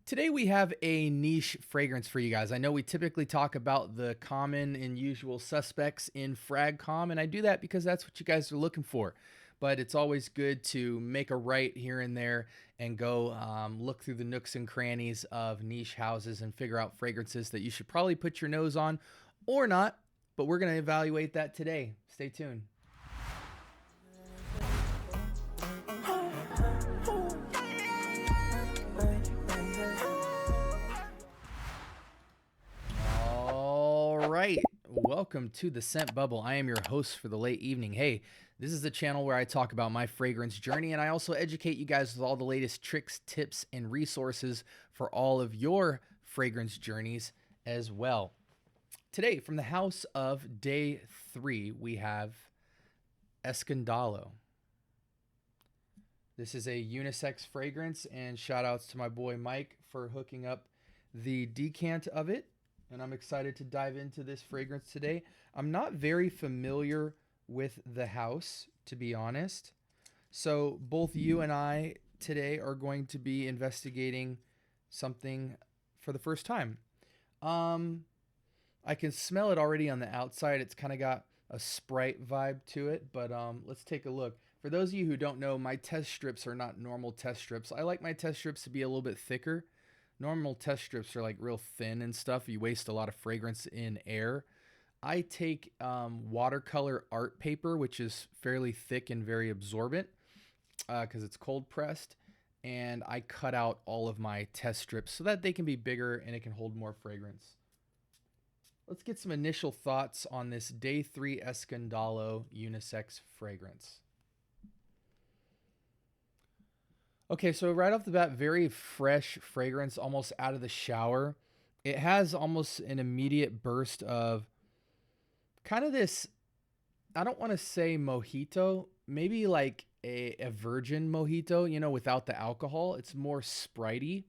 Today we have a niche fragrance for you guys. I know we typically talk about the common and usual suspects in FragCom, and I do that because that's what you guys are looking for. But it's always good to make a right here and there and go look through the nooks and crannies of niche houses and figure out fragrances that you should probably put your nose on or not. But we're going to evaluate that today. Stay tuned. All right, welcome to the Scent Bubble. I am your host for the late evening. Hey, this is the channel where I talk about my fragrance journey, and I also educate you guys with all the latest tricks, tips, and resources for all of your fragrance journeys as well. Today, from the house of day 3, we have Escandalo. This is a unisex fragrance, and shout outs to my boy Mike for hooking up the decant of it. And I'm excited to dive into this fragrance today. I'm not very familiar with the house, to be honest. So both you and I today are going to be investigating something for the first time. I can smell it already on the outside. It's kind of got a Sprite vibe to it, but let's take a look. For those of you who don't know, my test strips are not normal test strips. I like my test strips to be a little bit thicker. Normal test strips are like real thin and stuff. You waste a lot of fragrance in air. I take watercolor art paper, which is fairly thick and very absorbent because it's cold pressed. And I cut out all of my test strips so that they can be bigger and it can hold more fragrance. Let's get some initial thoughts on this Day 3 Escandalo unisex fragrance. Okay, so right off the bat, very fresh fragrance, almost out of the shower. It has almost an immediate burst of kind of this, I don't want to say mojito, maybe like a virgin mojito, you know, without the alcohol. It's more spritey.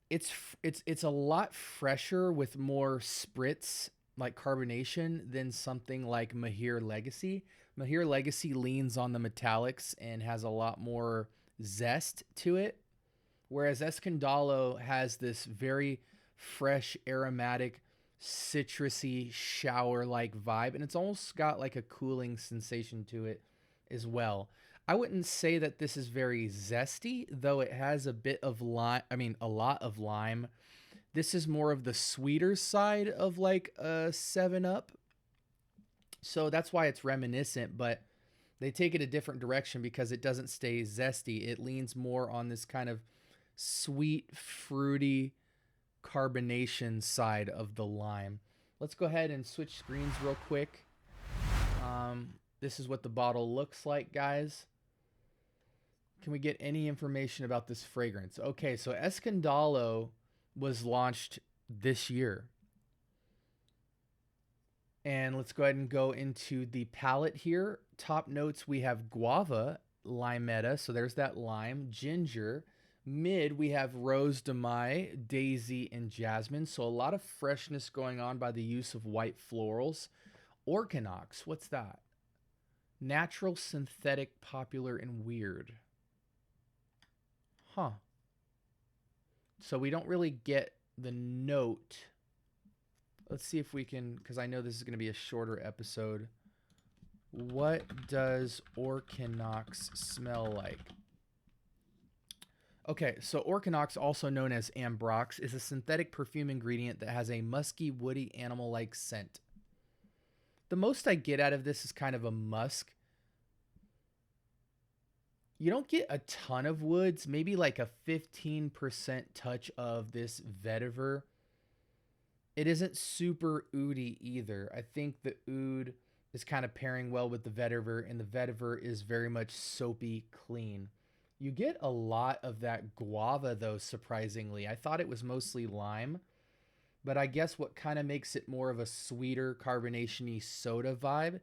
It's a lot fresher with more spritz, like carbonation, than something like Mahir Legacy. Mahir Legacy leans on the metallics and has a lot more zest to it, whereas Escandalo has this very fresh, aromatic, citrusy, shower-like vibe, and it's almost got like a cooling sensation to it as well. I wouldn't say that this is very zesty, though it has a bit of lime, a lot of lime. This is more of the sweeter side of like a 7-Up. So that's why it's reminiscent, but they take it a different direction because it doesn't stay zesty. It leans more on this kind of sweet, fruity carbonation side of the lime. Let's go ahead and switch screens real quick. This is what the bottle looks like, guys. Can we get any information about this fragrance? Okay, so Escandalo was launched this year. And let's go ahead and go into the palette here. Top notes, we have guava, limetta, so there's that lime, ginger. Mid, we have rose de mai, daisy, and jasmine. So a lot of freshness going on by the use of white florals. Orchinox, what's that? Natural, synthetic, popular, and weird. Huh. So we don't really get the note. Let's see if we can, because I know this is going to be a shorter episode. What does Orchinox smell like? Okay, so Orchinox, also known as Ambrox, is a synthetic perfume ingredient that has a musky, woody, animal-like scent. The most I get out of this is kind of a musk. You don't get a ton of woods, maybe like a 15% touch of this vetiver. It isn't super oody either. I think the oud is kind of pairing well with the vetiver, and the vetiver is very much soapy clean. You get a lot of that guava, though, surprisingly. I thought it was mostly lime, but I guess what kind of makes it more of a sweeter, carbonation-y soda vibe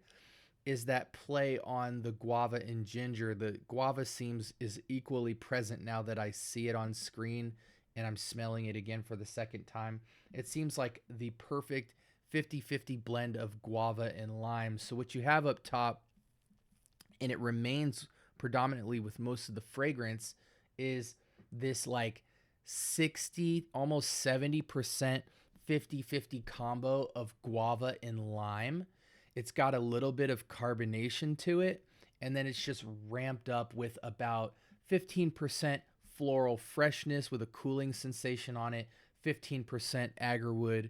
is that play on the guava and ginger. The guava is equally present now that I see it on screen and I'm smelling it again for the second time. It seems like the perfect 50-50 blend of guava and lime. So what you have up top, and it remains predominantly with most of the fragrance, is this like 60, almost 70% 50-50 combo of guava and lime. It's got a little bit of carbonation to it, and then it's just ramped up with about 15% floral freshness with a cooling sensation on it, 15% agarwood,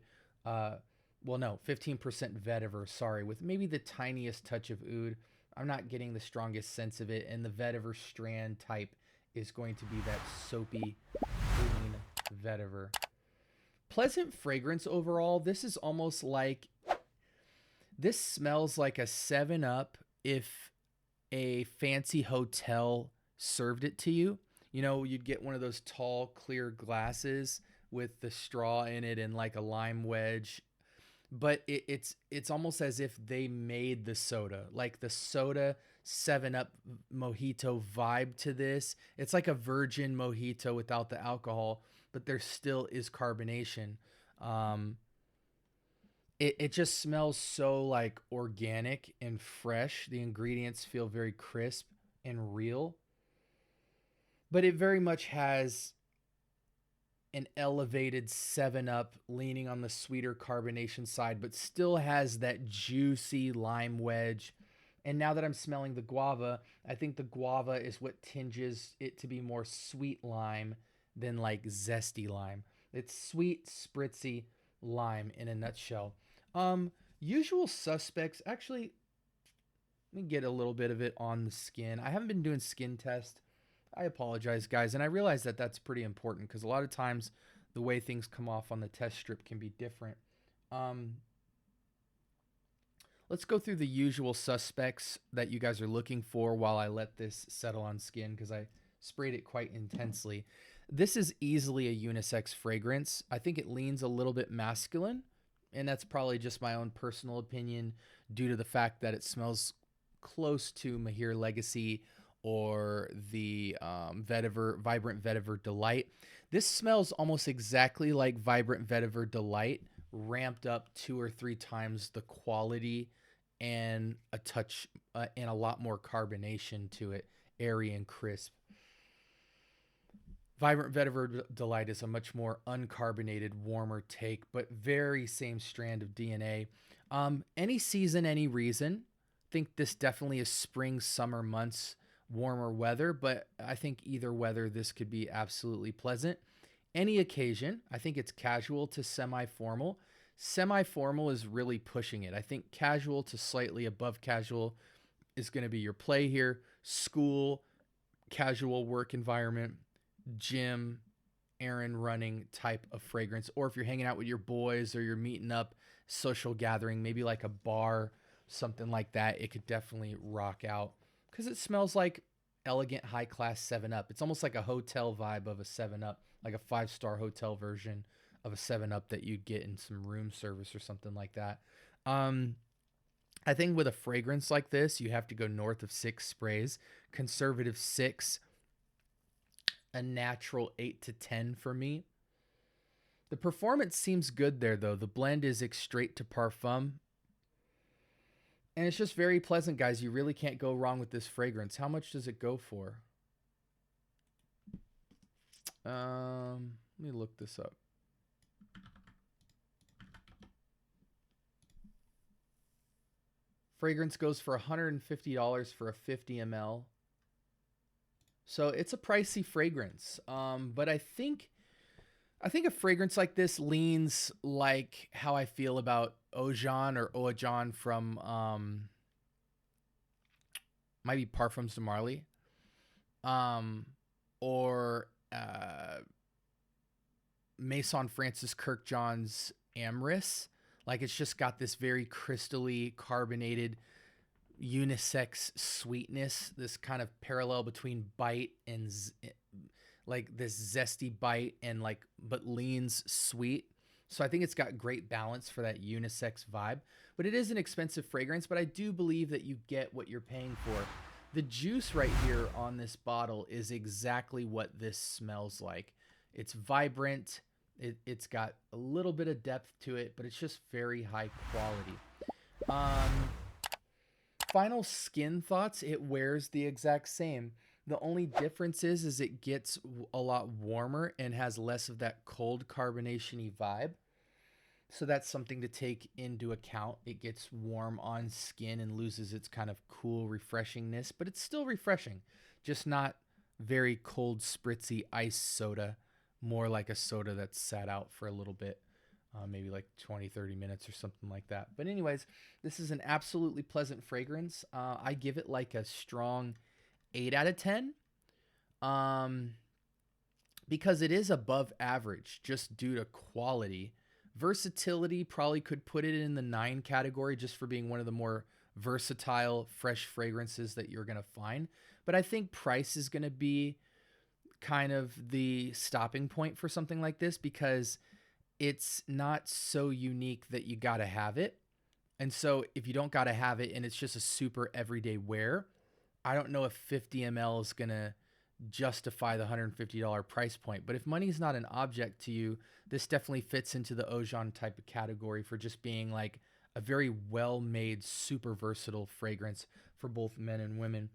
well, no, 15% vetiver, sorry, with maybe the tiniest touch of oud. I'm not getting the strongest sense of it, and the vetiver strand type is going to be that soapy, clean vetiver. Pleasant fragrance overall. This is almost like, this smells like a 7-Up if a fancy hotel served it to you. You know, you'd get one of those tall, clear glasses with the straw in it and like a lime wedge. But it's almost as if they made the soda, like the soda 7-Up mojito vibe to this. It's like a virgin mojito without the alcohol, but there still is carbonation. It just smells so like organic and fresh. The ingredients feel very crisp and real, but it very much has an elevated 7-Up leaning on the sweeter carbonation side, but still has that juicy lime wedge. And now that I'm smelling the guava, I think the guava is what tinges it to be more sweet lime than like zesty lime. It's sweet, spritzy lime in a nutshell. Usual suspects. Actually, let me get a little bit of it on the skin. I haven't been doing skin tests. I apologize, guys. And I realize that that's pretty important because a lot of times the way things come off on the test strip can be different. Let's go through the usual suspects that you guys are looking for while I let this settle on skin because I sprayed it quite intensely. This is easily a unisex fragrance. I think it leans a little bit masculine, and that's probably just my own personal opinion due to the fact that it smells close to Mahir Legacy or the Vibrant Vetiver Delight. This smells almost exactly like Vibrant Vetiver Delight, ramped up 2 or 3 times the quality and a touch and a lot more carbonation to it, airy and crisp. Vibrant Vetiver Delight is a much more uncarbonated, warmer take, but very same strand of DNA. Any season, any reason. I think this definitely is spring, summer months, warmer weather, but I think either weather, this could be absolutely pleasant. Any occasion, I think it's casual to semi-formal. Semi-formal is really pushing it. I think casual to slightly above casual is going to be your play here. School, casual work environment, gym, errand running type of fragrance. Or if you're hanging out with your boys or you're meeting up, social gathering, maybe like a bar, something like that, it could definitely rock out because it smells like elegant, high-class 7-Up. It's almost like a hotel vibe of a 7-Up, like a 5-star hotel version of a 7-Up that you'd get in some room service or something like that. I think with a fragrance like this, you have to go north of 6 sprays. Conservative 6, a natural 8 to 10 for me. The performance seems good there, though. The blend is straight to parfum. And it's just very pleasant, guys. You really can't go wrong with this fragrance. How much does it go for? Let me look this up. Fragrance goes for $150 for a 50 ml. So it's a pricey fragrance. But I think a fragrance like this leans like how I feel about Ojan or Ojan from might be Parfums de Marly. Or Maison Francis Kirkjohn's Amyris. Like it's just got this very crystally carbonated unisex sweetness, this kind of parallel between bite and like this zesty bite and like but leans sweet. So I think it's got great balance for that unisex vibe, but it is an expensive fragrance, but I do believe that you get what you're paying for. The juice right here on this bottle is exactly what this smells like. It's vibrant. It's got a little bit of depth to it, but it's just very high quality. Final skin thoughts. It wears the exact same. The only difference is it gets a lot warmer and has less of that cold carbonation-y vibe. So that's something to take into account. It gets warm on skin and loses its kind of cool refreshingness, but it's still refreshing, just not very cold, spritzy ice soda, more like a soda that's sat out for a little bit, maybe like 20, 30 minutes or something like that. But anyways, this is an absolutely pleasant fragrance. I give it like a strong 8 out of 10. Um, because it is above average just due to quality. Versatility probably could put it in the 9 category just for being one of the more versatile, fresh fragrances that you're going to find. But I think price is going to be kind of the stopping point for something like this because it's not so unique that you got to have it. And so if you don't got to have it and it's just a super everyday wear, I don't know if 50 ml is going to justify the $150 price point. But if money is not an object to you, this definitely fits into the Audient type of category for just being like a very well-made, super versatile fragrance for both men and women.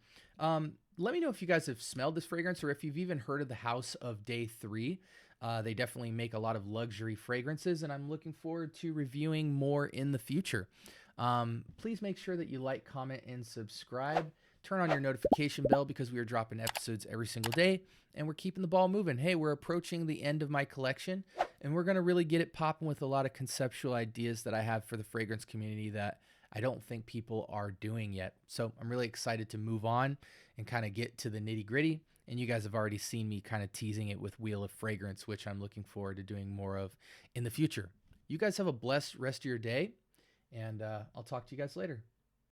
Let me know if you guys have smelled this fragrance or if you've even heard of the House of Day 3. They definitely make a lot of luxury fragrances, and I'm looking forward to reviewing more in the future. Please make sure that you like, comment, and subscribe. Turn on your notification bell because we are dropping episodes every single day, and we're keeping the ball moving. Hey, we're approaching the end of my collection, and we're going to really get it popping with a lot of conceptual ideas that I have for the fragrance community that I don't think people are doing yet. So I'm really excited to move on and kind of get to the nitty gritty. And you guys have already seen me kind of teasing it with Wheel of Fragrance, which I'm looking forward to doing more of in the future. You guys have a blessed rest of your day, and I'll talk to you guys later.